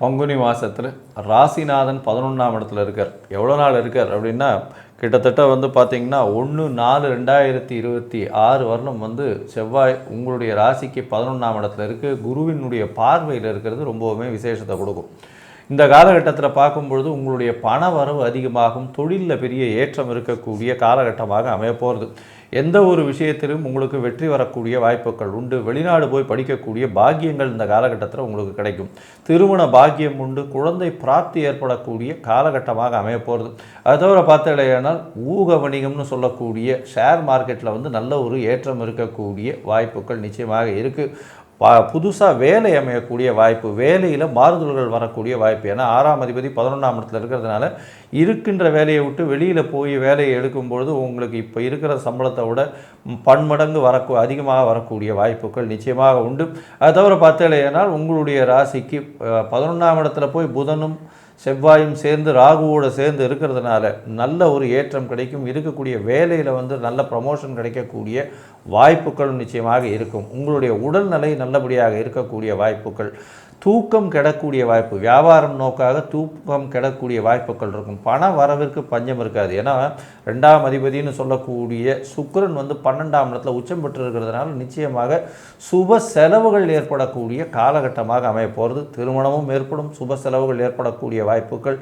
பங்குனி மாதத்தில் ராசிநாதன் 11ஆம் இடத்துல இருக்கார். எவ்வளோ நாள் இருக்கார் அப்படின்னா கிட்டத்தட்ட பார்த்திங்கன்னா 1/4/2026 வருடம் செவ்வாய் உங்களுடைய ராசிக்கு 11ஆம் இடத்துல இருக்குது. குருவினுடைய பார்வையில் இருக்கிறது ரொம்பவுமே விசேஷத்தை கொடுக்கும். இந்த காலகட்டத்தில் பார்க்கும்பொழுது உங்களுடைய பண வரவு அதிகமாகும், தொழிலில் பெரிய ஏற்றம் இருக்கக்கூடிய காலகட்டமாக அமையப்போகிறது. எந்த ஒரு விஷயத்திலும் உங்களுக்கு வெற்றி வரக்கூடிய வாய்ப்புகள் உண்டு. வெளிநாடு போய் படிக்கக்கூடிய பாக்கியங்கள் இந்த காலகட்டத்தில் உங்களுக்கு கிடைக்கும். திருமண பாக்கியம் உண்டு. குழந்தை பிராப்தி ஏற்படக்கூடிய காலகட்டமாக அமையப்போகிறது. அது தவிர பார்த்தீங்கன்னா ஊக வணிகம்னு சொல்லக்கூடிய ஷேர் மார்க்கெட்டில் நல்ல ஒரு ஏற்றம் இருக்கக்கூடிய வாய்ப்புகள் நிச்சயமாக இருக்குது. புதுசாக வேலை அமையக்கூடிய வாய்ப்பு, வேலையில் மாறுதல்கள் வரக்கூடிய வாய்ப்பு. ஏன்னா 6ஆம் அதிபதி 11ஆம் இடத்துல இருக்கிறதுனால இருக்கின்ற வேலையை விட்டு வெளியில் போய் வேலையை எடுக்கும்பொழுது உங்களுக்கு இப்போ இருக்கிற சம்பளத்தை விட பன்மடங்கு அதிகமாக வரக்கூடிய வாய்ப்புகள் நிச்சயமாக உண்டு. அது தவிர பார்த்தீங்கன்னா உங்களுடைய ராசிக்கு 11ஆம் இடத்துல போய் புதனும் செவ்வாயும் சேர்ந்து ராகுவோடு சேர்ந்து இருக்கிறதுனால நல்ல ஒரு ஏற்றம் கிடைக்கும். இருக்கக்கூடிய வேலையில் நல்ல ப்ரமோஷன் கிடைக்கக்கூடிய வாய்ப்புகள் நிச்சயமாக இருக்கும். உங்களுடைய உடல்நிலை நல்லபடியாக இருக்கக்கூடிய வாய்ப்புகள், தூக்கம் கெடக்கூடிய வாய்ப்பு, வியாபாரம் நோக்காக தூக்கம் கெடக்கூடிய வாய்ப்புகள் இருக்கும். பண வரவிற்கு பஞ்சம் இருக்காது. ஏன்னா 2ஆம் அதிபதினு சொல்லக்கூடிய சுக்கிரன் 12ஆம் இடத்துல உச்சம் பெற்று இருக்கிறதுனால நிச்சயமாக சுப செலவுகள் ஏற்படக்கூடிய காலகட்டமாக அமைய போகிறது. திருமணமும் ஏற்படும், சுப செலவுகள் ஏற்படக்கூடிய வாய்ப்புகள்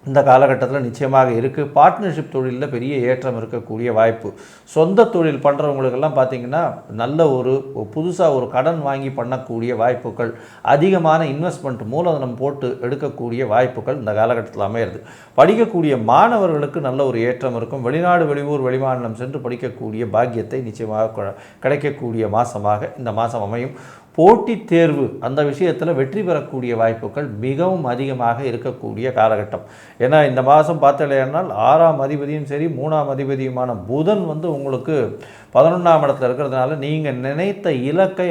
இந்த காலகட்டத்தில் நிச்சயமாக இருக்குது. பார்ட்னர்ஷிப் தொழிலில் பெரிய ஏற்றம் இருக்கக்கூடிய வாய்ப்பு. சொந்த தொழில் பண்ணுறவங்களுக்கெல்லாம் பார்த்திங்கன்னா நல்ல ஒரு புதுசாக ஒரு கடன் வாங்கி பண்ணக்கூடிய வாய்ப்புகள், அதிகமான இன்வெஸ்ட்மெண்ட் மூலதனம் போட்டு எடுக்கக்கூடிய வாய்ப்புகள் இந்த காலகட்டத்தில் அமையிறது. படிக்கக்கூடிய மாணவர்களுக்கு நல்ல ஒரு ஏற்றம் இருக்கும். வெளிநாடு வெளியூர் வெளிமாநிலம் சென்று படிக்கக்கூடிய பாக்கியத்தை நிச்சயமாக கிடைக்கக்கூடிய மாதமாக இந்த மாதம் அமையும். போட்டித் தேர்வு அந்த விஷயத்தில் வெற்றி பெறக்கூடிய வாய்ப்புகள் மிகவும் அதிகமாக இருக்கக்கூடிய காலகட்டம். ஏன்னா இந்த மாதம் பார்த்தீங்கன்னா 6ஆம் அதிபதியும் சரி 3ஆம் அதிபதியுமான புதன் உங்களுக்கு 11ஆம் இடத்துல இருக்கிறதுனால நீங்கள் நினைத்த இலக்கை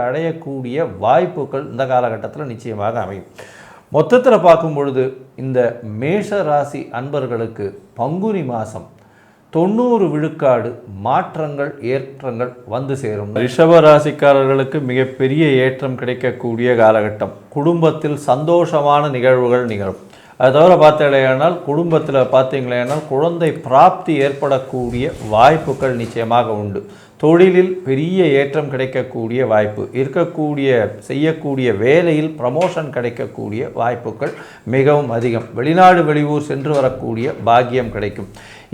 அடையக்கூடிய வாய்ப்புகள் இந்த காலகட்டத்தில் நிச்சயமாக அமையும். மொத்தத்தில் பார்க்கும் பொழுது இந்த மேஷ ராசி அன்பர்களுக்கு பங்குனி மாதம் 90 விழுக்காடு மாற்றங்கள் ஏற்றங்கள் சேரும். ரிஷப ராசிக்காரர்களுக்கு மிகப்பெரிய ஏற்றம் கிடைக்கக்கூடிய காலகட்டம். குடும்பத்தில் சந்தோஷமான நிகழ்வுகள் நிகழும். அது தவிர பார்த்தீங்கன்னா குடும்பத்தில் பார்த்தீங்களேன்னா குழந்தை பிராப்தி ஏற்படக்கூடிய வாய்ப்புகள் நிச்சயமாக உண்டு. தொழிலில் பெரிய ஏற்றம் கிடைக்கக்கூடிய வாய்ப்பு செய்யக்கூடிய வேலையில் ப்ரமோஷன் கிடைக்கக்கூடிய வாய்ப்புகள் மிகவும் அதிகம். வெளிநாடு வெளியூர் சென்று வரக்கூடிய பாக்கியம் கிடைக்கும்.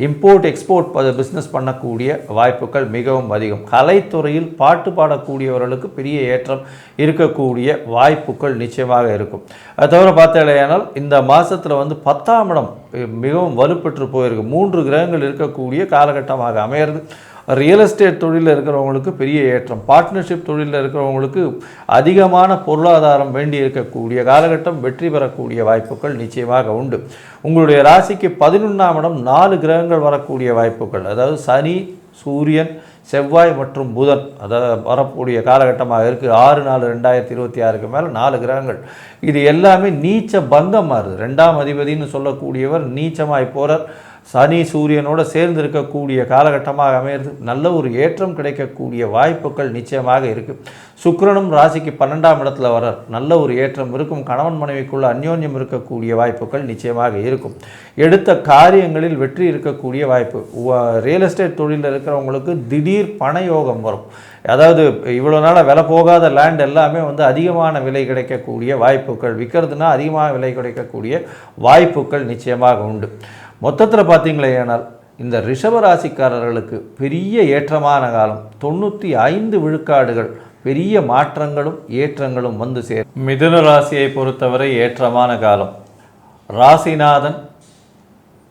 இம்போர்ட் எக்ஸ்போர்ட் பிஸ்னஸ் பண்ணக்கூடிய வாய்ப்புகள் மிகவும் அதிகம். கலைத்துறையில் பாட்டு பாடக்கூடியவர்களுக்கு பெரிய ஏற்றம் இருக்கக்கூடிய வாய்ப்புகள் நிச்சயமாக இருக்கும். அது தவிர பார்த்தீங்கன்னா இந்த மாதத்தில் 10ஆம் இடம் மிகவும் வலுப்பெற்று போயிருக்கு. 3 கிரகங்கள் இருக்கக்கூடிய காலகட்டமாக அமையிறது. ரியல் எஸ்டேட் தொழிலில் இருக்கிறவங்களுக்கு பெரிய ஏற்றம், பார்ட்னர்ஷிப் தொழிலில் இருக்கிறவங்களுக்கு அதிகமான பொருளாதாரம் வேண்டி இருக்கக்கூடிய காலகட்டம், வெற்றி பெறக்கூடிய வாய்ப்புகள் நிச்சயமாக உண்டு. உங்களுடைய ராசிக்கு 11ஆம் இடம் 4 கிரகங்கள் வரக்கூடிய வாய்ப்புகள், அதாவது சனி, சூரியன், செவ்வாய் மற்றும் புதன் வரக்கூடிய காலகட்டமாக இருக்குது. 6/4/2026 மேலே 4 கிரகங்கள். இது எல்லாமே நீச்ச பங்கம் மாறுது. 2ஆம் அதிபதினு சொல்லக்கூடியவர் நீச்சமாய் போகிறார். சனி சூரியனோடு சேர்ந்து இருக்கக்கூடிய காலகட்டமாக அமையிறது. நல்ல ஒரு ஏற்றம் கிடைக்கக்கூடிய வாய்ப்புகள் நிச்சயமாக இருக்குது. சுக்கிரனும் ராசிக்கு 12ஆம் இடத்துல வரார். நல்ல ஒரு ஏற்றம் இருக்கும். கணவன் மனைவிக்குள்ள அந்யோன்யம் இருக்கக்கூடிய வாய்ப்புகள் நிச்சயமாக இருக்கும். எடுத்த காரியங்களில் வெற்றி இருக்கக்கூடிய வாய்ப்பு. ரியல் எஸ்டேட் தொழிலில் இருக்கிறவங்களுக்கு திடீர் பண யோகம் வரும். அதாவது இவ்வளோ நாளாக விலை போகாத லேண்ட் எல்லாமே அதிகமான விலை கிடைக்கக்கூடிய வாய்ப்புகள், விற்கிறதுனா அதிகமாக விலை கிடைக்கக்கூடிய வாய்ப்புகள் நிச்சயமாக உண்டு. மொத்தத்தில் பார்த்தீங்களேனால் இந்த ரிஷபராசிக்காரர்களுக்கு பெரிய ஏற்றமான காலம். 95 விழுக்காடுகள் பெரிய மாற்றங்களும் ஏற்றங்களும் சேரும். மிதுன ராசியை பொறுத்தவரை ஏற்றமான காலம். ராசிநாதன்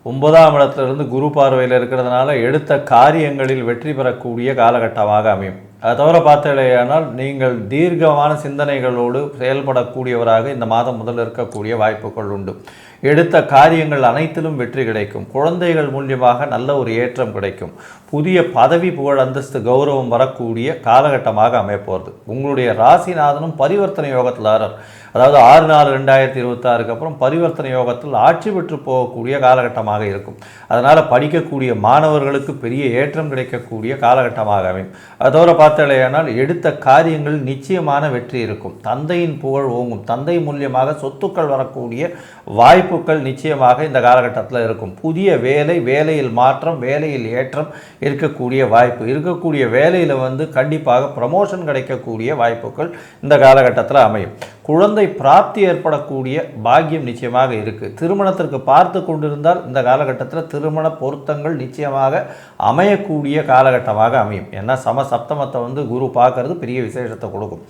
9ஆம் இடத்திலிருந்து குரு பார்வையில் இருக்கிறதுனால எடுத்த காரியங்களில் வெற்றி பெறக்கூடிய காலகட்டமாக அமையும். அது தவிர பார்த்தீங்கன்னா நீங்கள் தீர்க்கமான சிந்தனைகளோடு செயல்படக்கூடியவராக இந்த மாதம் முதல் இருக்கக்கூடிய வாய்ப்புகள் உண்டு. எடுத்த காரியங்கள் அனைத்திலும் வெற்றி கிடைக்கும். குழந்தைகள் மூலியமாக நல்ல ஒரு ஏற்றம் கிடைக்கும். புதிய பதவி புகழ் அந்தஸ்து கௌரவம் வரக்கூடிய காலகட்டமாக அமையப்போகிறது. உங்களுடைய ராசிநாதனும் பரிவர்த்தனை யோகத்தில் ஆறார். அதாவது 6/4/2026 அப்புறம் பரிவர்த்தனை யோகத்தில் ஆட்சி பெற்று போகக்கூடிய காலகட்டமாக இருக்கும். அதனால் படிக்கக்கூடிய மாணவர்களுக்கு பெரிய ஏற்றம் கிடைக்கக்கூடிய காலகட்டமாக அமையும். அதோட பார்த்தாலேயானால் எடுத்த காரியங்கள் நிச்சயமான வெற்றி இருக்கும். தந்தையின் புகழ் ஓங்கும். தந்தை மூலியமாக சொத்துக்கள் வரக்கூடிய வாய்ப்புகள் நிச்சயமாக இந்த காலகட்டத்தில் இருக்கும். புதிய வேலையில் மாற்றம், வேலையில் ஏற்றம் இருக்கக்கூடிய வாய்ப்பு, இருக்கக்கூடிய வேலையில் கண்டிப்பாக ப்ரமோஷன் கிடைக்கக்கூடிய வாய்ப்புகள் இந்த காலகட்டத்தில் அமையும். குழந்தை பிராப்தி ஏற்படக்கூடிய பாக்கியம் நிச்சயமாக இருக்குது. திருமணத்திற்கு பார்த்து கொண்டிருந்தால் இந்த காலகட்டத்தில் திருமண பொருத்தங்கள் நிச்சயமாக அமையக்கூடிய காலகட்டமாக அமையும். ஏன்னா சப்தமத்தை குரு பார்க்கறது பெரிய விசேஷத்தை கொடுக்கும்.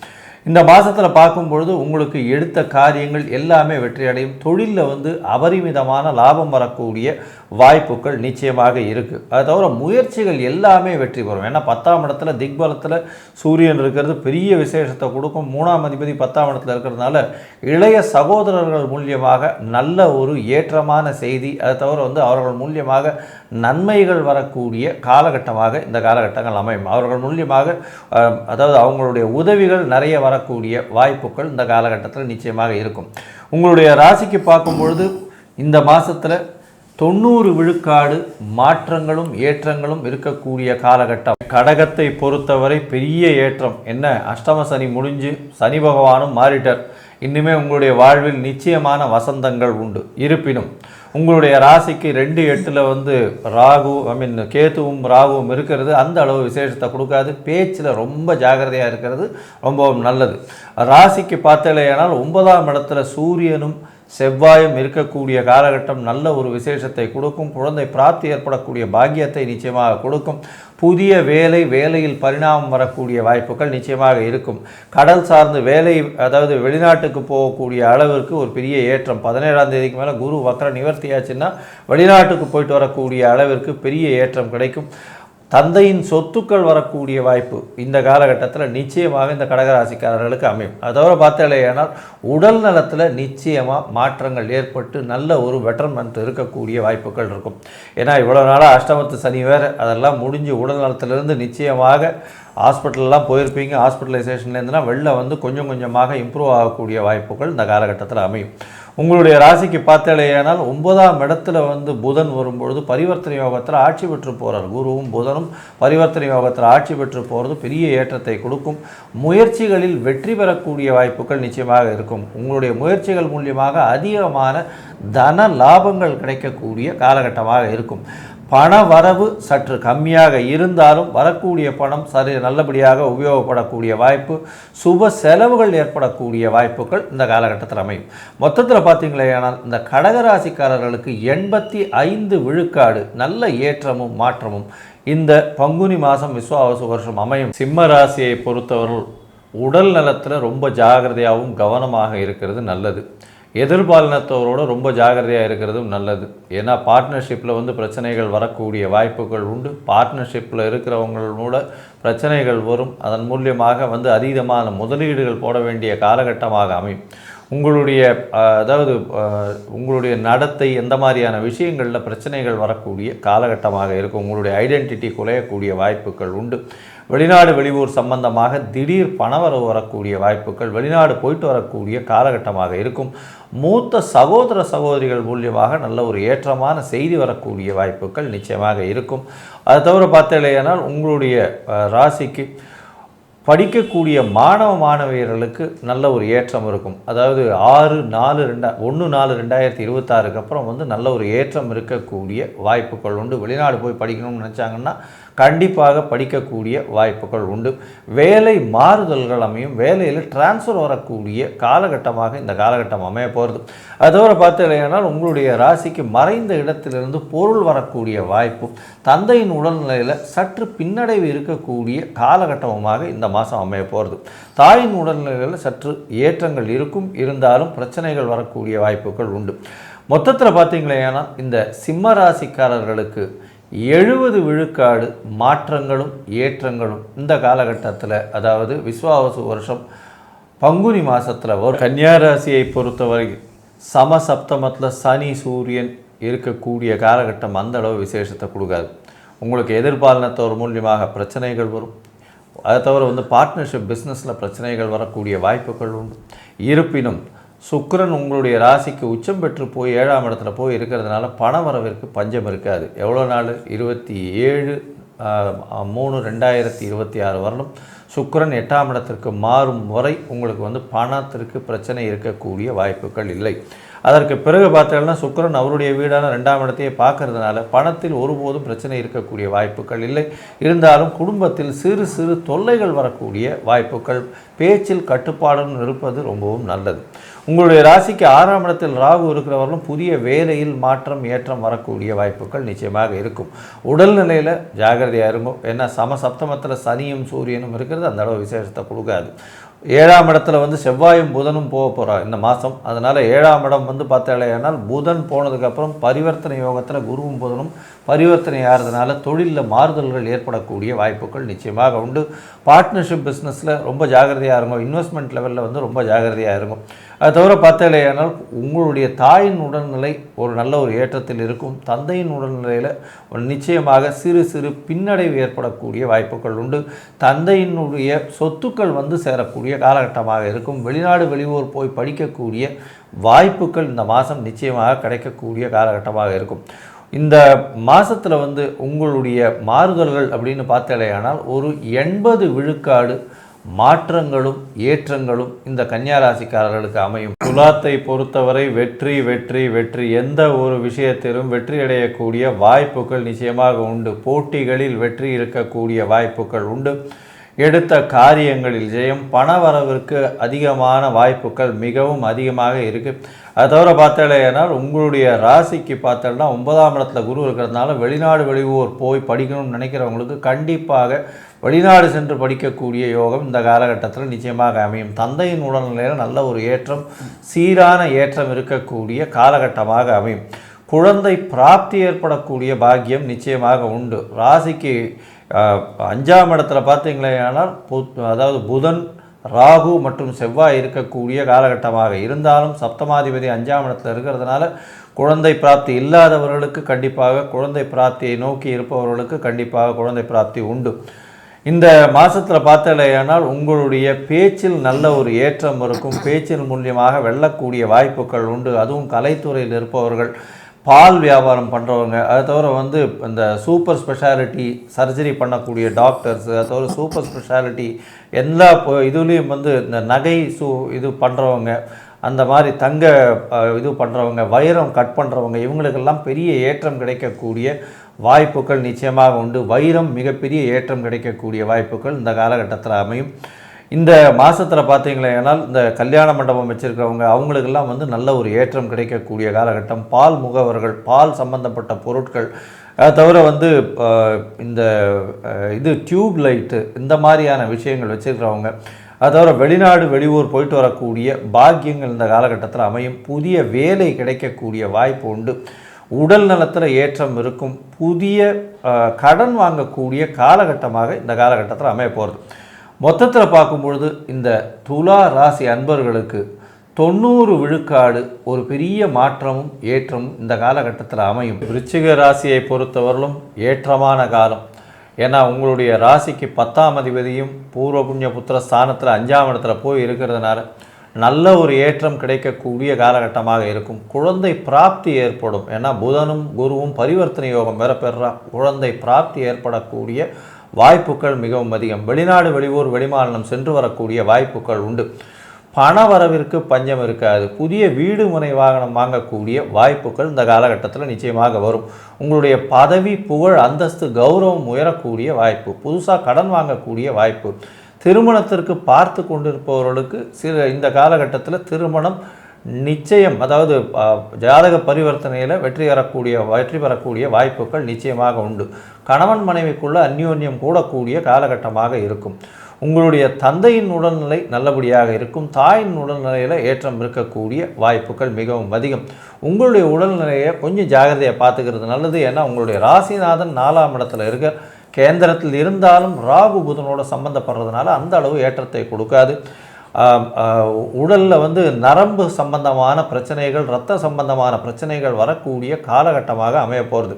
இந்த மாதத்தில் பார்க்கும்பொழுது உங்களுக்கு எடுத்த காரியங்கள் எல்லாமே வெற்றியடையும். தொழிலில் அபரிமிதமான லாபம் வரக்கூடிய வாய்ப்புகள் நிச்சயமாக இருக்குது. அது தவிர முயற்சிகள் எல்லாமே வெற்றி பெறும். ஏன்னா 10ஆம் இடத்துல திக்பலத்தில் சூரியன் இருக்கிறது பெரிய விசேஷத்தை கொடுக்கும். 3ஆம் அதிபதி 10ஆம் இடத்துல இருக்கிறதுனால இளைய சகோதரர்கள் மூலியமாக நல்ல ஒரு ஏற்றமான செய்தி, அது தவிர அவர்கள் மூலியமாக நன்மைகள் வரக்கூடிய காலகட்டமாக இந்த காலகட்டங்கள் அமையும். அவர்கள் மூலியமாக அதாவது அவங்களுடைய உதவிகள் நிறைய வரக்கூடிய வாய்ப்புகள் இந்த காலகட்டத்தில் நிச்சயமாக இருக்கும். உங்களுடைய ராசிக்கு பார்க்கும்பொழுது இந்த மாதத்தில் 90 விழுக்காடு மாற்றங்களும் ஏற்றங்களும் இருக்கக்கூடிய காலகட்டம். கடகத்தை பொறுத்தவரை பெரிய ஏற்றம். என்ன, அஷ்டம சனி முடிஞ்சு சனி பகவானும் மாறிட்டார். இன்னுமே உங்களுடைய வாழ்வில் நிச்சயமான வசந்தங்கள் உண்டு. இருப்பினும் உங்களுடைய ராசிக்கு 2/8 ராகு கேதுவும் ராகுவும் இருக்கிறது அந்த அளவு விசேஷத்தை கொடுக்காது. பேச்சில் ரொம்ப ஜாகிரதையாக இருக்கிறது ரொம்பவும் நல்லது. ராசிக்கு பார்த்தலையானால் 9ஆம் இடத்துல சூரியனும் செவ்வாயும் இருக்கக்கூடிய காலகட்டம் நல்ல ஒரு விசேஷத்தை கொடுக்கும். குழந்தை பிராப்தி ஏற்படக்கூடிய பாக்கியத்தை நிச்சயமாக கொடுக்கும். புதிய வேலையில் பரிணாமம் வரக்கூடிய வாய்ப்புகள் நிச்சயமாக இருக்கும். கடல் சார்ந்து வேலை, அதாவது வெளிநாட்டுக்கு போகக்கூடிய அளவிற்கு ஒரு பெரிய ஏற்றம். 17ஆம் தேதிக்கு மேலே குரு வக்ர நிவர்த்தியாச்சுன்னா வெளிநாட்டுக்கு போயிட்டு வரக்கூடிய அளவிற்கு பெரிய ஏற்றம் கிடைக்கும். தந்தையின் சொத்துக்கள் வரக்கூடிய வாய்ப்பு இந்த காலகட்டத்தில் நிச்சயமாக இந்த கடகராசிக்காரர்களுக்கு அமையும். அதோட பார்த்தாலேயானால் உடல் நலத்தில் நிச்சயமாக மாற்றங்கள் ஏற்பட்டு நல்ல ஒரு பெட்டர்மெண்ட் இருக்கக்கூடிய வாய்ப்புகள் இருக்கும். ஏன்னா இவ்வளோ நாளாக அஷ்டமத்து சனி வேறு, அதெல்லாம் முடிஞ்சு உடல் நலத்திலிருந்து நிச்சயமாக ஹாஸ்பிட்டல்லாம் போயிருப்பீங்க. ஹாஸ்பிட்டலைசேஷன்லேருந்துனா வெளில கொஞ்சம் கொஞ்சமாக இம்ப்ரூவ் ஆகக்கூடிய வாய்ப்புகள் இந்த காலகட்டத்தில் அமையும். உங்களுடைய ராசிக்கு பார்த்தாலேயானால் 9ஆம் இடத்துல புதன் வரும்பொழுது பரிவர்த்தனை யோகத்தில் ஆட்சி பெற்று போகிறார். குருவும் புதனும் பரிவர்த்தனை யோகத்தில் ஆட்சி பெற்று போகிறது பெரிய ஏற்றத்தை கொடுக்கும். முயற்சிகளில் வெற்றி பெறக்கூடிய வாய்ப்புகள் நிச்சயமாக இருக்கும். உங்களுடைய முயற்சிகள் மூலியமாக அதிகமான தன லாபங்கள் கிடைக்கக்கூடிய காலகட்டமாக இருக்கும். பண வரவு சற்று கம்மியாக இருந்தாலும் வரக்கூடிய பணம் நல்லபடியாக உபயோகப்படக்கூடிய வாய்ப்பு, சுப செலவுகள் ஏற்படக்கூடிய வாய்ப்புகள் இந்த காலகட்டத்தில் அமையும். மொத்தத்தில் பார்த்தீங்களேனால் இந்த கடகராசிக்காரர்களுக்கு 85 விழுக்காடு நல்ல ஏற்றமும் மாற்றமும் இந்த பங்குனி மாதம் விஸ்வாவசு வருஷம் அமையும். சிம்ம ராசியை பொறுத்தவர்கள் உடல் நலத்தில் ரொம்ப ஜாகிரதையாகவும் கவனமாக இருக்கிறது நல்லது. எதிர்பாலினத்தவரோடு ரொம்ப ஜாகிரதையாக இருக்கிறதும் நல்லது. ஏன்னா பார்ட்னர்ஷிப்பில் பிரச்சனைகள் வரக்கூடிய வாய்ப்புகள் உண்டு. பார்ட்னர்ஷிப்பில் இருக்கிறவங்களோட பிரச்சனைகள் வரும். அதன் மூலியமாக அதீதமான முதலீடுகள் போட வேண்டிய காலகட்டமாக அமையும். உங்களுடைய நடத்தை எந்த மாதிரியான விஷயங்களில் பிரச்சனைகள் வரக்கூடிய காலகட்டமாக இருக்கும். உங்களுடைய ஐடென்டிட்டி குலையக்கூடிய வாய்ப்புகள் உண்டு. வெளிநாடு வெளியூர் சம்பந்தமாக திடீர் பணவரவு வரக்கூடிய வாய்ப்புகள், வெளிநாடு போயிட்டு வரக்கூடிய காலகட்டமாக இருக்கும். மூத்த சகோதர சகோதரிகள் மூலியமாக நல்ல ஒரு ஏற்றமான செய்தி வரக்கூடிய வாய்ப்புகள் நிச்சயமாக இருக்கும். அது தவிர பார்த்தீங்கன்னா உங்களுடைய ராசிக்கு படிக்கக்கூடிய மாணவியர்களுக்கு நல்ல ஒரு ஏற்றம் இருக்கும். அதாவது 1/4/2026 அப்புறம் நல்ல ஒரு ஏற்றம் இருக்கக்கூடிய வாய்ப்புகள் உண்டு. வெளிநாடு போய் படிக்கணும்னு நினச்சாங்கன்னா கண்டிப்பாக படிக்கக்கூடிய வாய்ப்புகள் உண்டு. வேலை மாறுதல்கள் அமையும். வேலையில் டிரான்ஸ்ஃபர் வரக்கூடிய காலகட்டமாக இந்த காலகட்டம் அமைய போகிறது. அதோட பார்த்தீங்கன்னா உங்களுடைய ராசிக்கு மறைந்த இடத்திலிருந்து பொருள் வரக்கூடிய வாய்ப்பும், தந்தையின் உடல்நிலையில் சற்று பின்னடைவு இருக்கக்கூடிய காலகட்டமாக இந்த மாதம் அமைய போகிறது. தாயின் உடல்நிலையில் சற்று ஏற்றங்கள் இருக்கும், இருந்தாலும் பிரச்சனைகள் வரக்கூடிய வாய்ப்புகள் உண்டு. மொத்தத்தில் பார்த்தீங்களேன்னா இந்த சிம்ம ராசிக்காரர்களுக்கு 70 விழுக்காடு மாற்றங்களும் ஏற்றங்களும் இந்த காலகட்டத்தில், அதாவது விஸ்வாவசு வருஷம் பங்குனி மாதத்தில் ஒரு கன்னியா ராசியை பொறுத்தவரை சமசப்தமத்தில் சனி சூரியன் இருக்கக்கூடிய காலகட்டம் அந்த அளவு விசேஷத்தை கொடுக்காது. உங்களுக்கு எதிர்பாலினத்தவர் மூலியமாக பிரச்சனைகள் வரும். அதை தவிர பார்ட்னர்ஷிப் பிஸ்னஸில் பிரச்சனைகள் வரக்கூடிய வாய்ப்புகள் உண்டு. இருப்பினும் சுக்கிரன் உங்களுடைய ராசிக்கு உச்சம் பெற்று போய் 7ஆம் இடத்துல போய் இருக்கிறதுனால பண வரவிற்கு பஞ்சம் இருக்காது. எவ்வளோ நாள்? 27/3/2026 வரணும் சுக்கிரன் 8ஆம் இடத்திற்கு மாறும் வரை உங்களுக்கு பணத்திற்கு பிரச்சனை இருக்கக்கூடிய வாய்ப்புகள் இல்லை. அதற்கு பிறகு பார்த்தீங்கன்னா சுக்கிரன் அவருடைய வீடான 2ஆம் இடத்தையே பார்க்கறதுனால பணத்தில் ஒருபோதும் பிரச்சனை இருக்கக்கூடிய வாய்ப்புகள் இல்லை. இருந்தாலும் குடும்பத்தில் சிறு சிறு தொல்லைகள் வரக்கூடிய வாய்ப்புகள், பேச்சில் கட்டுப்பாடுன்னு இருப்பது ரொம்பவும் நல்லது. உங்களுடைய ராசிக்கு 6ஆம் இடத்தில் ராகு இருக்கிறவர்களும் புதிய வேலையில் மாற்றம் ஏற்றம் வரக்கூடிய வாய்ப்புகள் நிச்சயமாக இருக்கும். உடல்நிலையில் ஜாகிரதையாக இருக்கும். ஏன்னா சமசப்தமத்தில் சனியும் சூரியனும் இருக்கிறது, அந்த அளவு விசேஷத்தை கொடுக்காது. 7ஆம் இடத்துல செவ்வாயும் புதனும் போக போகிறார் இந்த மாதம். அதனால் 7ஆம் இடம் பார்த்தாலேனால் புதன் போனதுக்கப்புறம் பரிவர்த்தனை யோகத்தில் குருவும் புதனும் பரிவர்த்தனை ஆகிறதுனால தொழிலில் மாறுதல்கள் ஏற்படக்கூடிய வாய்ப்புகள் நிச்சயமாக உண்டு. பார்ட்னர்ஷிப் பிஸ்னஸில் ரொம்ப ஜாகிரதையாக இருக்கும். இன்வெஸ்ட்மெண்ட் லெவலில் ரொம்ப ஜாகிரதையாக இருக்கும். அது தவிர பார்த்தாலேயானால் உங்களுடைய தாயின் உடல்நிலை ஒரு நல்ல ஒரு ஏற்றத்தில் இருக்கும். தந்தையின் உடல்நிலையில் நிச்சயமாக சிறு சிறு பின்னடைவு ஏற்படக்கூடிய வாய்ப்புகள் உண்டு. தந்தையினுடைய சொத்துக்கள் சேரக்கூடிய காலகட்டமாக இருக்கும். வெளிநாடு வெளியூர் போய் படிக்கக்கூடிய வாய்ப்புகள் இந்த மாதம் நிச்சயமாக கிடைக்கக்கூடிய காலகட்டமாக இருக்கும். இந்த மாதத்தில் உங்களுடைய மாறுதல்கள் அப்படின்னு பார்த்தாலேயானால் ஒரு 80 விழுக்காடு மாற்றங்களும் ஏற்றங்களும் இந்த கன்னியா ராசிக்காரர்களுக்கு அமையும். துலாத்தை பொறுத்தவரை வெற்றி வெற்றி வெற்றி, எந்த ஒரு விஷயத்திலும் வெற்றி அடையக்கூடிய வாய்ப்புகள் நிச்சயமாக உண்டு. போட்டிகளில் வெற்றி இருக்கக்கூடிய வாய்ப்புகள் உண்டு. எடுத்த காரியங்களில் ஜெயம், பண வரவிற்கு அதிகமான வாய்ப்புகள் மிகவும் அதிகமாக இருக்குது. அது தவிர பார்த்தாலேனால் உங்களுடைய ராசிக்கு பார்த்தோம்னா 9ஆம் இடத்துல குரு இருக்கிறதுனால வெளிநாடு வெளியூர் போய் படிக்கணும்னு நினைக்கிறவங்களுக்கு கண்டிப்பாக வெளிநாடு சென்று படிக்கக்கூடிய யோகம் இந்த காலகட்டத்தில் நிச்சயமாக அமையும். தந்தையின் உடல்நிலையில் நல்ல ஒரு ஏற்றம், சீரான ஏற்றம் இருக்கக்கூடிய காலகட்டமாக அமையும். குழந்தை பிராப்தி ஏற்படக்கூடிய பாக்கியம் நிச்சயமாக உண்டு. ராசிக்கு 5ஆம் இடத்துல பார்த்தீங்களேனால் அதாவது புதன் ராகு மற்றும் செவ்வாய் இருக்கக்கூடிய காலகட்டமாக இருந்தாலும் சப்தமாதிபதி 5ஆம் இடத்துல இருக்கிறதுனால குழந்தை பிராப்தி இல்லாதவர்களுக்கு கண்டிப்பாக குழந்தை பிராப்தியை நோக்கி இருப்பவர்களுக்கு கண்டிப்பாக குழந்தை பிராப்தி உண்டு. இந்த மாதத்தில் பார்த்தாலேயானால் உங்களுடைய பேச்சில் நல்ல ஒரு ஏற்றம் இருக்கும். பேச்சின் மூலியமாக வெல்லக்கூடிய வாய்ப்புகள் உண்டு. அதுவும் கலைத்துறையில் இருப்பவர்கள், பால் வியாபாரம் பண்ணுறவங்க, அது தவிர இந்த சூப்பர் ஸ்பெஷாலிட்டி சர்ஜரி பண்ணக்கூடிய டாக்டர்ஸ், அது தவிர சூப்பர் ஸ்பெஷாலிட்டி எல்லா இதுலேயும் இந்த நகை இது பண்ணுறவங்க, அந்த மாதிரி தங்க இது பண்ணுறவங்க, வைரம் கட் பண்ணுறவங்க, இவங்களுக்கெல்லாம் பெரிய ஏற்றம் கிடைக்கக்கூடிய வாய்ப்புகள் நிச்சயமாக உண்டு. வைரம் மிகப்பெரிய ஏற்றம் கிடைக்கக்கூடிய வாய்ப்புகள் இந்த காலகட்டத்தில் அமையும். இந்த மாதத்தில் பார்த்தீங்களேனால் இந்த கல்யாண மண்டபம் வச்சுருக்கிறவங்க அவங்களுக்கெல்லாம் நல்ல ஒரு ஏற்றம் கிடைக்கக்கூடிய காலகட்டம். பால் முகவர்கள், பால் சம்பந்தப்பட்ட பொருட்கள், அது தவிர இந்த டியூப் லைட்டு இந்த மாதிரியான விஷயங்கள் வச்சுருக்கிறவங்க, அது தவிர வெளிநாடு வெளியூர் போயிட்டு வரக்கூடிய பாக்கியங்கள் இந்த காலகட்டத்தில் அமையும். புதிய வேலை கிடைக்கக்கூடிய வாய்ப்பு உண்டு. உடல் நலத்தில் ஏற்றம் இருக்கும். புதிய கடன் வாங்கக்கூடிய காலகட்டமாக இந்த காலகட்டத்தில் அமைய போகிறது. மொத்தத்தில் பார்க்கும்பொழுது இந்த துலா ராசி அன்பர்களுக்கு 90 விழுக்காடு ஒரு பெரிய மாற்றமும் ஏற்றமும் இந்த காலகட்டத்தில் அமையும். விருச்சிக ராசியை பொறுத்தவரையிலும் ஏற்றமான காலம். ஏன்னா உங்களுடைய ராசிக்கு 10ஆம் அதிபதியும் பூர்வ புண்ணிய புத்திர ஸ்தானத்தில் 5ஆம் இடத்துல போய் இருக்கிறதுனால நல்ல ஒரு ஏற்றம் கிடைக்கக்கூடிய காலகட்டமாக இருக்கும். குழந்தை பிராப்தி ஏற்படும். ஏன்னா புதனும் குருவும் பரிவர்த்தனை யோகம் வேற பெறா. குழந்தை பிராப்தி ஏற்படக்கூடிய வாய்ப்புகள் மிகவும் அதிகம். வெளிநாடு வெளியூர் வெளிமாநிலம் சென்று வரக்கூடிய வாய்ப்புகள் உண்டு. பண வரவிற்கு பஞ்சம் இருக்காது. புதிய வீடு மனை வாகனம் வாங்கக்கூடிய வாய்ப்புகள் இந்த காலகட்டத்தில் நிச்சயமாக வரும். உங்களுடைய பதவி புகழ் அந்தஸ்து கௌரவம் உயரக்கூடிய வாய்ப்பு. புதுசாக கடன் வாங்கக்கூடிய வாய்ப்பு. திருமணத்திற்கு பார்த்து கொண்டிருப்பவர்களுக்கு இந்த காலகட்டத்தில் திருமணம் நிச்சயம், அதாவது ஜாதக பரிவர்த்தனையில் வெற்றி பெறக்கூடிய வாய்ப்புகள் நிச்சயமாக உண்டு. கணவன் மனைவிக்குள்ள அந்யோன்யம் கூடக்கூடிய காலகட்டமாக இருக்கும். உங்களுடைய தந்தையின் உடல்நிலை நல்லபடியாக இருக்கும். தாயின் உடல்நிலையில் ஏற்றம் இருக்கக்கூடிய வாய்ப்புகள் மிகவும் அதிகம். உங்களுடைய உடல்நிலையை கொஞ்சம் ஜாகிரதையாக பார்த்துக்கிறது நல்லது. ஏன்னா உங்களுடைய ராசிநாதன் 4ஆம் இடத்துல இருக்க கேந்திரத்தில் இருந்தாலும் ராகு புதனோட சம்பந்தப்படுறதுனால அந்த அளவு ஏற்றத்தை கொடுக்காது. உடலில் நரம்பு சம்பந்தமான பிரச்சனைகள், இரத்த சம்பந்தமான பிரச்சனைகள் வரக்கூடிய காலகட்டமாக அமைய போகிறது.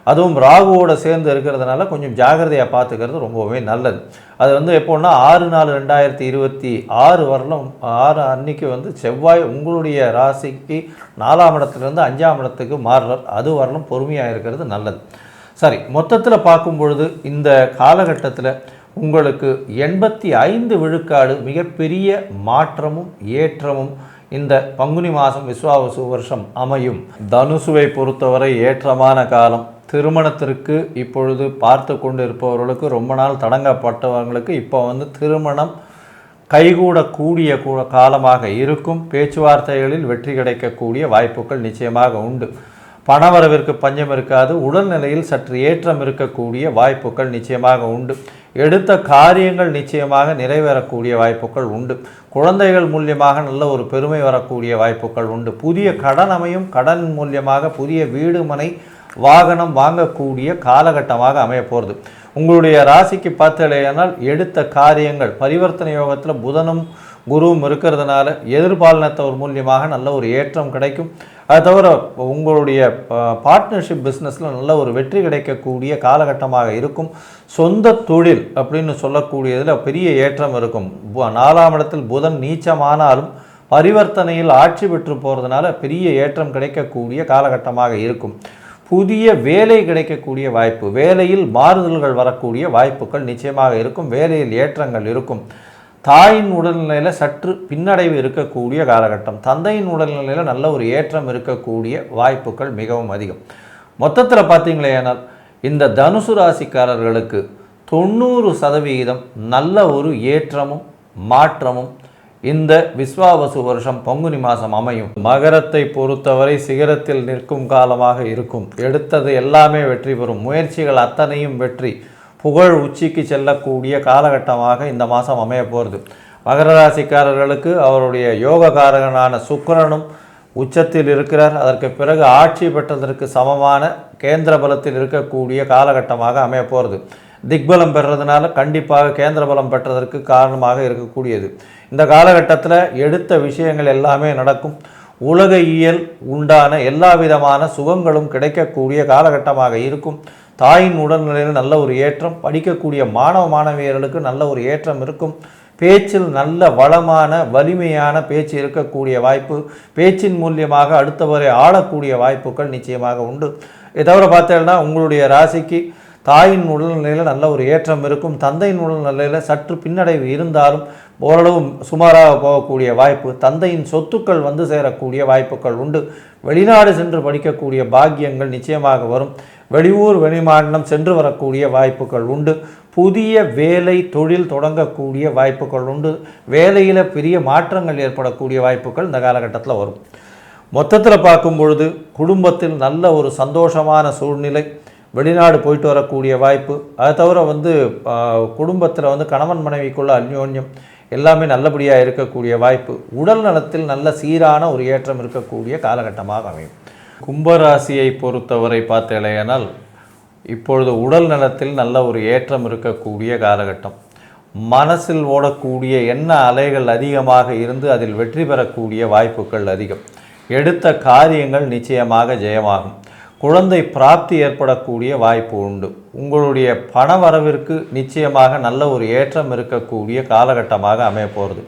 அதுவும் ராகுவோட சேர்ந்து இருக்கிறதுனால கொஞ்சம் ஜாகிரதையாக பார்த்துக்கிறது ரொம்பவே நல்லது. அது வந்து எப்போன்னா 6/4/2026 வரலும் 6 அன்னைக்கு வந்து செவ்வாய் உங்களுடைய ராசிக்கு 4ஆம் இடத்துலேருந்து 5ஆம் இடத்துக்கு மாறுறார். அது வரலும் பொறுமையாக இருக்கிறது நல்லது. சரி, மொத்தத்தில் பார்க்கும் பொழுது இந்த காலகட்டத்தில் உங்களுக்கு 85 விழுக்காடு மிகப்பெரிய மாற்றமும் ஏற்றமும் இந்த பங்குனி மாதம் விஸ்வாவசு வருஷம் அமையும். தனுசுவை பொறுத்தவரை ஏற்றமான காலம். திருமணத்திற்கு இப்பொழுது பார்த்து கொண்டு இருப்பவர்களுக்கு ரொம்ப நாள் தடங்கப்பட்டவர்களுக்கு இப்போ வந்து திருமணம் கைகூடக்கூடிய காலமாக இருக்கும். பேச்சுவார்த்தைகளில் வெற்றி கிடைக்கக்கூடிய வாய்ப்புகள் நிச்சயமாக உண்டு. பணவரவிற்கு பஞ்சம் இருக்காது. உடல்நிலையில் சற்று ஏற்றம் இருக்கக்கூடிய வாய்ப்புகள் நிச்சயமாக உண்டு. எடுத்த காரியங்கள் நிச்சயமாக நிறைவேறக்கூடிய வாய்ப்புகள் உண்டு. குழந்தைகள் மூலியமாக நல்ல ஒரு பெருமை வரக்கூடிய வாய்ப்புகள் உண்டு. புதிய கடன் அமையும். கடன் மூலியமாக புதிய வீடு மனை வாகனம் வாங்கக்கூடிய காலகட்டமாக அமைய போகிறது. உங்களுடைய ராசிக்கு பார்த்தலையானால் எடுத்த காரியங்கள் பரிவர்த்தனை யோகத்தில் புதனும் குருவும் இருக்கிறதுனால எதிர்பாலினத்தவர் மூலியமாக நல்ல ஒரு ஏற்றம் கிடைக்கும். அது தவிர உங்களுடைய பார்ட்னர்ஷிப் பிஸ்னஸில் நல்ல ஒரு வெற்றி கிடைக்கக்கூடிய காலகட்டமாக இருக்கும். சொந்த தொழில் அப்படின்னு சொல்லக்கூடியதில் பெரிய ஏற்றம் இருக்கும். 4ஆம் இடத்தில் புதன் நீச்சமானாலும் பரிவர்த்தனையில் ஆட்சி பெற்று போகிறதுனால பெரிய ஏற்றம் கிடைக்கக்கூடிய காலகட்டமாக இருக்கும். புதிய வேலை கிடைக்கக்கூடிய வாய்ப்பு, வேலையில் மாறுதல்கள் வரக்கூடிய வாய்ப்புகள் நிச்சயமாக இருக்கும். வேலையில் ஏற்றங்கள் இருக்கும். தாயின் உடல்நிலையில் சற்று பின்னடைவு இருக்கக்கூடிய காலகட்டம். தந்தையின் உடல்நிலையில் நல்ல ஒரு ஏற்றம் இருக்கக்கூடிய வாய்ப்புகள் மிகவும் அதிகம். மொத்தத்தில் பார்த்தீங்களேனால் இந்த தனுசு ராசிக்காரர்களுக்கு 90% நல்ல ஒரு ஏற்றமும் மாற்றமும் இந்த விஸ்வாவசு வருஷம் பங்குனி மாதம் அமையும். மகரத்தை பொறுத்தவரை சிகரத்தில் நிற்கும் காலமாக இருக்கும். எடுத்தது எல்லாமே வெற்றி பெறும். முயற்சிகள் அத்தனையும் வெற்றி, புகழ் உச்சிக்கு செல்லக்கூடிய காலகட்டமாக இந்த மாதம் அமைய போகிறது. மகர ராசிக்காரர்களுக்கு அவருடைய யோககாரகனான சுக்கிரனும் உச்சத்தில் இருக்கிறார். அதற்கு பிறகு ஆட்சி பெற்றதற்கு சமமான கேந்திர பலத்தில் இருக்கக்கூடிய காலகட்டமாக அமைய போகிறது. திக்பலம் பெறுறதுனால கண்டிப்பாக கேந்திர பலம் பெற்றதற்கு காரணமாக இருக்கக்கூடியது. இந்த காலகட்டத்தில் எடுத்த விஷயங்கள் எல்லாமே நடக்கும். உலக இயல் உண்டான எல்லா விதமான சுகங்களும் கிடைக்கக்கூடிய காலகட்டமாக இருக்கும். தாயின் உடல்நிலையில் நல்ல ஒரு ஏற்றம், படிக்கக்கூடிய மாணவ மாணவியர்களுக்கு நல்ல ஒரு ஏற்றம் இருக்கும். பேச்சில் நல்ல வளமான வலிமையான பேச்சு இருக்கக்கூடிய வாய்ப்பு, பேச்சின் மூலியமாக அடுத்தவரை ஆளக்கூடிய வாய்ப்புகள் நிச்சயமாக உண்டு. இதை தவிர பார்த்தீங்கன்னா உங்களுடைய ராசிக்கு தாயின் உடல்நிலையில் நல்ல ஒரு ஏற்றம் இருக்கும். தந்தையின் உடல்நிலையில் சற்று பின்னடைவு இருந்தாலும் ஓரளவு சுமாராக போகக்கூடிய வாய்ப்பு. தந்தையின் சொத்துக்கள் வந்து சேரக்கூடிய வாய்ப்புகள் உண்டு. வெளிநாடு சென்று படிக்கக்கூடிய பாக்கியங்கள் நிச்சயமாக வரும். வெளியூர் வெளிமாநிலம் சென்று வரக்கூடிய வாய்ப்புகள் உண்டு. புதிய வேலை தொழில் தொடங்கக்கூடிய வாய்ப்புகள் உண்டு. வேலையில் பெரிய மாற்றங்கள் ஏற்படக்கூடிய வாய்ப்புகள் இந்த காலகட்டத்தில் வரும். மொத்தத்தில் பார்க்கும் பொழுது குடும்பத்தில் நல்ல ஒரு சந்தோஷமான சூழ்நிலை, வெளிநாடு போயிட்டு வரக்கூடிய வாய்ப்பு. அதை தவிர வந்து குடும்பத்தில் வந்து கணவன் மனைவிக்குள்ள அந்யோன்யம் எல்லாமே நல்லபடியாக இருக்கக்கூடிய வாய்ப்பு. உடல் நலத்தில் நல்ல சீரான ஒரு ஏற்றம் இருக்கக்கூடிய காலகட்டமாக அமையும். கும்பராசியை பொறுத்தவரை பார்த்தேனால் இப்பொழுது உடல் நலத்தில் நல்ல ஒரு ஏற்றம் இருக்கக்கூடிய காலகட்டம். மனசில் ஓடக்கூடிய எண்ண அலைகள் அதிகமாக இருந்து அதில் வெற்றி பெறக்கூடிய வாய்ப்புகள் அதிகம். எடுத்த காரியங்கள் நிச்சயமாக ஜெயமாகும். குழந்தை பிராப்தி ஏற்படக்கூடிய வாய்ப்பு உண்டு. உங்களுடைய பண வரவிற்கு நிச்சயமாக நல்ல ஒரு ஏற்றம் இருக்கக்கூடிய காலகட்டமாக அமைய போகிறது.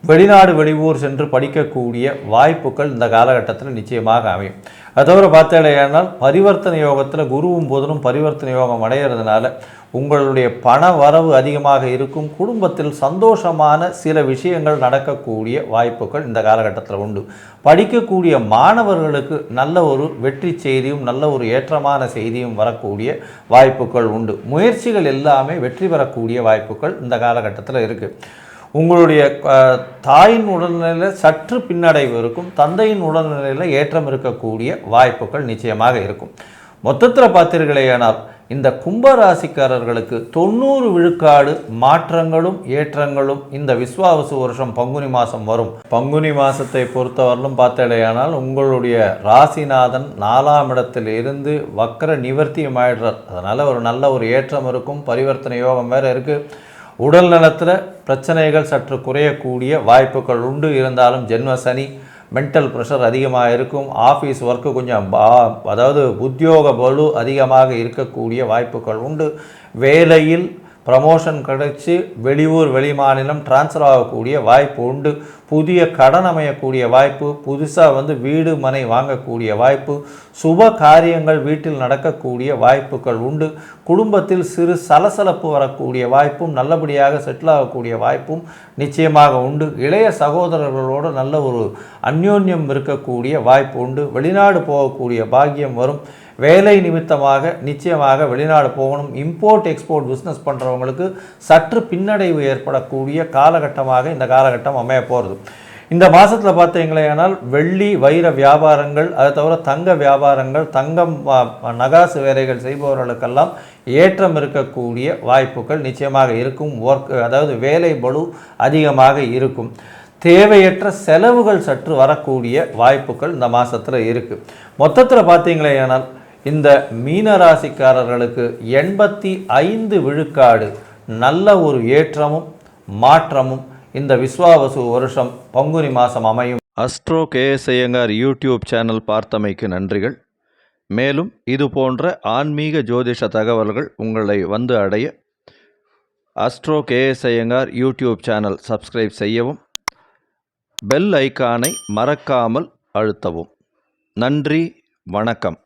வெளிநாடு வெளியூர் சென்று படிக்கக்கூடிய வாய்ப்புகள் இந்த காலகட்டத்தில் நிச்சயமாக அமையும். அது தவிர பார்த்தேனால் பரிவர்த்தனை யோகத்தில் குருவும் புதனும் பரிவர்த்தனை யோகம் அடைகிறதுனால உங்களுடைய பண வரவு அதிகமாக இருக்கும். குடும்பத்தில் சந்தோஷமான சில விஷயங்கள் நடக்கக்கூடிய வாய்ப்புகள் இந்த காலகட்டத்தில் உண்டு. படிக்கக்கூடிய மாணவர்களுக்கு நல்ல ஒரு வெற்றி செய்தியும் நல்ல ஒரு ஏற்றமான செய்தியும் வரக்கூடிய வாய்ப்புகள் உண்டு. முயற்சிகள் எல்லாமே வெற்றி பெறக்கூடிய வாய்ப்புகள் இந்த காலகட்டத்தில் இருக்குது. உங்களுடைய தாயின் உடல்நிலையில் சற்று பின்னடைவு இருக்கும். தந்தையின் உடல்நிலையில் ஏற்றம் இருக்கக்கூடிய வாய்ப்புகள் நிச்சயமாக இருக்கும். மொத்தத்தில் பார்த்தீர்களேயானால் இந்த கும்பராசிக்காரர்களுக்கு 90 விழுக்காடு மாற்றங்களும் ஏற்றங்களும் இந்த விஸ்வாவசு வருஷம் பங்குனி மாதம் வரும். பங்குனி மாதத்தை பொறுத்தவரையிலும் பார்த்தேடையானால் உங்களுடைய ராசிநாதன் 4ஆம் இடத்தில் இருந்து வக்கர நிவர்த்தியம் ஆயிடுறார். அதனால் ஒரு நல்ல ஒரு ஏற்றம் இருக்கும். பரிவர்த்தனை யோகம் வேறு இருக்குது. உடல் நலத்தில் பிரச்சனைகள் சற்று குறையக்கூடிய வாய்ப்புகள் உண்டு. இருந்தாலும் ஜென்ம சனி, மென்டல் ப்ரெஷர் அதிகமாக இருக்கும். ஆஃபீஸ் ஒர்க்கு கொஞ்சம் அதாவது உத்தியோக பளு அதிகமாக இருக்கக்கூடிய வாய்ப்புகள் உண்டு. வேலையில் ப்ரமோஷன் கிடைச்சி வெளியூர் வெளிமாநிலம் ட்ரான்ஸ்ஃபர் ஆகக்கூடிய வாய்ப்பு உண்டு. புதிய கடன் அமையக்கூடிய வாய்ப்பு, புதுசாக வீடு மனை வாங்கக்கூடிய வாய்ப்பு, சுப காரியங்கள் வீட்டில் நடக்கக்கூடிய வாய்ப்புகள் உண்டு. குடும்பத்தில் சிறு சலசலப்பு வரக்கூடிய வாய்ப்பும், நல்லபடியாக செட்டில் ஆகக்கூடிய வாய்ப்பும் நிச்சயமாக உண்டு. இளைய சகோதரர்களோடு நல்ல ஒரு அந்யோன்யம் இருக்கக்கூடிய வாய்ப்பு உண்டு. வெளிநாடு போகக்கூடிய பாக்கியம் வரும். வேலை நிமித்தமாக நிச்சயமாக வெளிநாடு போகணும். இம்போர்ட் எக்ஸ்போர்ட் பிஸ்னஸ் பண்ணுறவங்களுக்கு சற்று பின்னடைவு ஏற்படக்கூடிய காலகட்டமாக இந்த காலகட்டம் அமைய போகிறது. இந்த மாதத்தில் பார்த்தீங்களேனால் வெள்ளி வைர வியாபாரங்கள், அதை தவிர தங்க வியாபாரங்கள், தங்கம் நகாசு வேலைகள் செய்பவர்களுக்கெல்லாம் ஏற்றம் இருக்கக்கூடிய வாய்ப்புகள் நிச்சயமாக இருக்கும். அதாவது வேலை பளு அதிகமாக இருக்கும். தேவையற்ற செலவுகள் சற்று வரக்கூடிய வாய்ப்புகள் இந்த மாதத்தில் இருக்குது. மொத்தத்தில் பார்த்தீங்களேனால் இந்த மீனராசிக்காரர்களுக்கு 85 விழுக்காடு நல்ல ஒரு ஏற்றமும் மாற்றமும் இந்த விஸ்வாவசு வருஷம் பங்குனி மாதம் அமையும். Astro KS Iyengar YouTube channel பார்த்தமைக்கு நன்றிகள். மேலும் இது போன்ற ஆன்மீக ஜோதிஷ தகவல்கள் உங்களை அடைய astro KS Iyengar YouTube channel subscribe செய்யவும், பெல் ஐக்கானை மறக்காமல் அழுத்தவும். நன்றி, வணக்கம்.